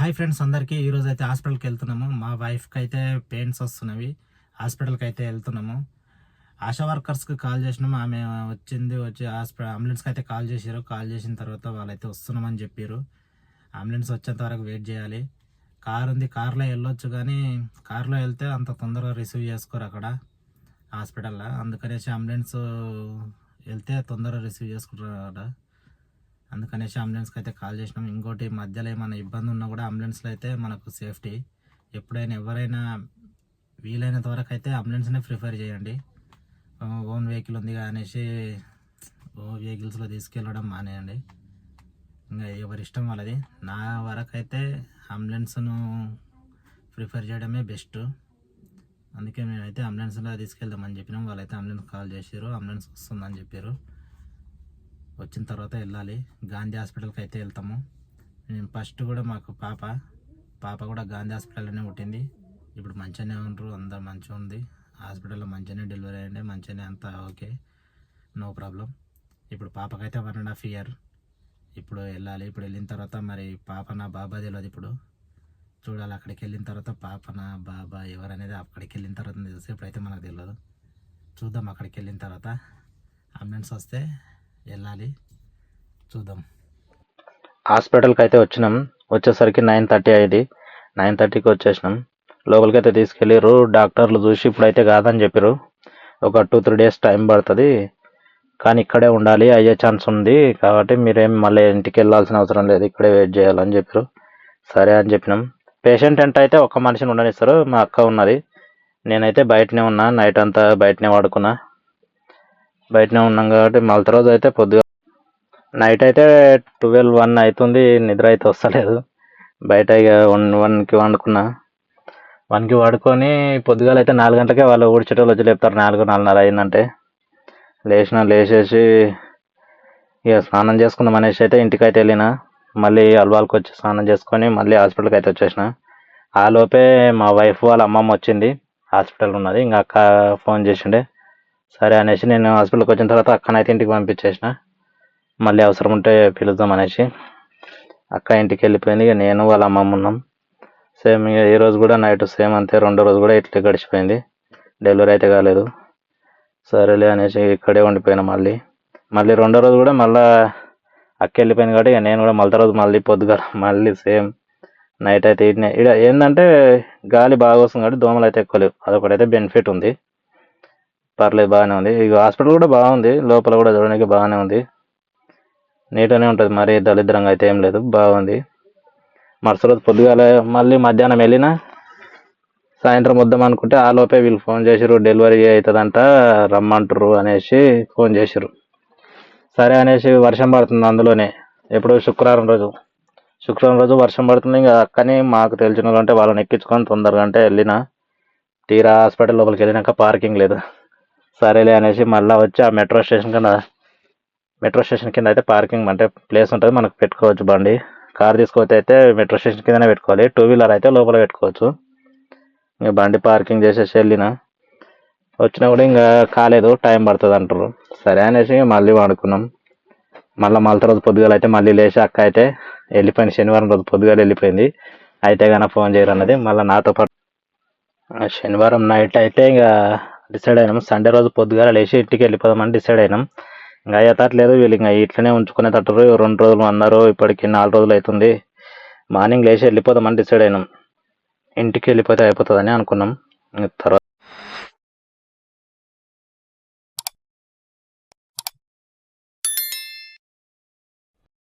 Hi friends అందరికీ ఈరోజు అయితే హాస్పిటల్కి వెళ్తున్నాము. మా వైఫ్కి అయితే పెయిన్స్ వస్తున్నవి. హాస్పిటల్కి అయితే వెళ్తున్నాము. ఆశా వర్కర్స్కి కాల్ చేసినాము. ఆమె వచ్చి అంబులెన్స్కి అయితే కాల్ చేశారు. కాల్ చేసిన తర్వాత వాళ్ళైతే వస్తున్నామని చెప్పారు. అంబులెన్స్ వచ్చేంత వరకు వెయిట్ చేయాలి. కార్ ఉంది, కార్లో వెళ్ళొచ్చు, కానీ కార్లో వెళ్తే అంత తొందరగా రిసీవ్ చేసుకోరు అక్కడ హాస్పిటల్లో. అందుకనేసి అంబులెన్స్ వెళ్తే తొందరగా రిసీవ్ చేసుకుంటారు అక్కడ. అందుకనేసి అంబులెన్స్కి అయితే కాల్ చేసినాం. ఇంకోటి మధ్యలో ఏమైనా ఇబ్బంది ఉన్నా కూడా అంబులెన్స్లో అయితే మనకు సేఫ్టీ. ఎప్పుడైనా ఎవరైనా వీలైనంత వరకు అయితే అంబులెన్స్నే ప్రిఫర్ చేయండి. ఓన్ వెహికల్ ఉంది అనేసి వెహికల్స్లో తీసుకెళ్ళడం మానేయండి. ఇంకా ఎవరి ఇష్టం వాళ్ళది. నా వరకు అయితే అంబులెన్స్ను ప్రిఫర్ చేయడమే బెస్ట్. అందుకే మేమైతే అంబులెన్స్లో తీసుకెళ్దామని చెప్పినాం. వాళ్ళైతే అంబులెన్స్ కాల్ చేశారు. అంబులెన్స్ వస్తుందని చెప్పారు. వచ్చిన తర్వాత వెళ్ళాలి. గాంధీ హాస్పిటల్కి అయితే వెళ్తాము. నేను ఫస్ట్ కూడా మాకు పాప కూడా గాంధీ హాస్పిటల్లోనే పుట్టింది. ఇప్పుడు మంచిగానే ఉండరు, అందరు మంచిగా ఉంది. హాస్పిటల్లో మంచిగానే డెలివరీ అయ్యండి, మంచిగానే అంతా ఓకే, నో ప్రాబ్లం. ఇప్పుడు పాపకైతే 1.5 years. ఇప్పుడు వెళ్ళాలి. ఇప్పుడు వెళ్ళిన తర్వాత మరి పాప నా బాబా తెలియదు. ఇప్పుడు చూడాలి. అక్కడికి వెళ్ళిన తర్వాత పాప నా బాబా ఎవరనేది అక్కడికి వెళ్ళిన తర్వాత తెలిసి ఇప్పుడైతే మనకు తెలియదు. చూద్దాం. అక్కడికి వెళ్ళిన తర్వాత అంబులెన్స్ వస్తే వెళ్ళాలి, చూద్దాం. హాస్పిటల్కి అయితే వచ్చినాం. వచ్చేసరికి 9:30 అయింది. 9:30కి వచ్చేసినాం. లోపలికి అయితే తీసుకెళ్ళారు. డాక్టర్లు చూసి ఇప్పుడైతే కాదని చెప్పారు. ఒక 2-3 days టైం పడుతుంది, కానీ ఇక్కడే ఉండాలి, అయ్యే ఛాన్స్ ఉంది, కాబట్టి మీరేం మళ్ళీ ఇంటికి వెళ్ళాల్సిన అవసరం లేదు, ఇక్కడే వెయిట్ చేయాలని చెప్పారు. సరే అని చెప్పినాం. పేషెంట్ అంటే అయితే ఒక మనిషిని ఉండనిస్తారు. మా అక్క ఉన్నది. నేనైతే బయటనే ఉన్నా. నైట్ అంతా బయటనే వాడుకున్నా. బయటనే ఉన్నాం కాబట్టి మళ్ళీ రోజు అయితే పొద్దుగా నైట్ అయితే 12-1 అవుతుంది. నిద్ర అయితే వస్తలేదు. బయట ఇక 1కి వండుకున్నా. 1కి పడుకొని పొద్దుగాల అయితే 4 గంటలకే వాళ్ళు ఊడ్చేటోళ్ళు వచ్చి లేపుతారు. 4-4:30 అయిందంటే లేచేసి ఇక స్నానం చేసుకుందాం అనేసి అయితే ఇంటికి అయితే వెళ్ళిన. మళ్ళీ అల్వాల్కి వచ్చి స్నానం చేసుకొని మళ్ళీ హాస్పిటల్కి అయితే వచ్చేసిన. ఆ లోపే మా వైఫ్ వాళ్ళ అమ్మమ్మ వచ్చింది. హాస్పిటల్ ఉన్నది. ఇంకా అక్క ఫోన్ చేసిండే. సరే అనేసి నేను హాస్పిటల్కి వచ్చిన తర్వాత అక్కనైతే ఇంటికి పంపించేసిన. మళ్ళీ అవసరం ఉంటే పిలుద్దాం అనేసి అక్క ఇంటికి వెళ్ళిపోయింది. ఇక నేను వాళ్ళ అమ్మమ్మ ఉన్నాం. సేమ్ ఇక ఈరోజు కూడా నైట్ సేమ్ అంతే. రెండో రోజు కూడా ఇట్లే గడిచిపోయింది. డెలివరీ అయితే కాలేదు. సరేలే అనేసి ఇక్కడే ఉండిపోయినా. మళ్ళీ రెండో రోజు కూడా మళ్ళీ అక్క వెళ్ళిపోయింది కాబట్టి ఇక నేను కూడా మళ్ళీ రోజు మళ్ళీ పొద్దుగా మళ్ళీ సేమ్ నైట్ అయితే ఇక్కడ ఏంటంటే గాలి బాగా వస్తుంది కాబట్టి దోమలు అయితే ఎక్కువ లేవు. అదొకటైతే బెనిఫిట్ ఉంది. పర్లేదు, బాగానే ఉంది. ఇక హాస్పిటల్ కూడా బాగుంది. లోపల కూడా చూడడానికి బాగానే ఉంది. నీట్గానే ఉంటుంది. మరీ దరిద్రంగా అయితే ఏం లేదు, బాగుంది. మరుసటి రోజు పొద్దుగాల మళ్ళీ మధ్యాహ్నం వెళ్ళిన. సాయంత్రం వద్దాం అనుకుంటే ఆ లోపే వీళ్ళు ఫోన్ చేసిరు, డెలివరీ అవుతుందంట, రమ్మంటారు అనేసి ఫోన్ చేసిరు. సరే అనేసి వర్షం పడుతుంది అందులోనే. ఎప్పుడు శుక్రవారం రోజు వర్షం పడుతుంది. ఇంకా అక్కని మాకు తెలిసిన వాళ్ళు అంటే వాళ్ళని ఎక్కించుకొని తొందరగా అంటే వెళ్ళిన. తీరా హాస్పిటల్ లోపలికి వెళ్ళినాక పార్కింగ్ లేదు. సరేలే అనేసి మళ్ళీ వచ్చి ఆ మెట్రో స్టేషన్ కింద అయితే పార్కింగ్ అంటే ప్లేస్ ఉంటుంది, మనకు పెట్టుకోవచ్చు బండి. కార్ తీసుకొచ్చి అయితే మెట్రో స్టేషన్ కిందనే పెట్టుకోవాలి. 2-wheeler అయితే లోపల పెట్టుకోవచ్చు. ఇంకా బండి పార్కింగ్ చేసేసి వెళ్ళిన. వచ్చినా కూడా ఇంకా కాలేదు, టైం పడుతుంది అంటారు. సరే అనేసి మళ్ళీ వాడుకున్నాం. మళ్ళీ రోజు పొద్దుగాల అయితే మళ్ళీ లేచి అక్క అయితే వెళ్ళిపోయింది. శనివారం రోజు పొద్దుగాల వెళ్ళిపోయింది. అయితే కనుక ఫోన్ చేయరు అన్నది. మళ్ళీ నాతో పాటు శనివారం నైట్ అయితే ఇంకా డిసైడ్ అయినాం. సండే రోజు పొద్దుగాల లేచి ఇంటికి వెళ్ళిపోదామని డిసైడ్ అయినాం. ఇంకా అయ్యేటట్లేదు. వీళ్ళు ఇంకా ఇట్లనే ఉంచుకునేటట్టు 2 రోజులు అన్నారు. ఇప్పటికి 4 రోజులు అవుతుంది. మార్నింగ్ లేచి వెళ్ళిపోదామని డిసైడ్ అయినాం. ఇంటికి వెళ్ళిపోతే అయిపోతుందని అనుకున్నాం. తర్వాత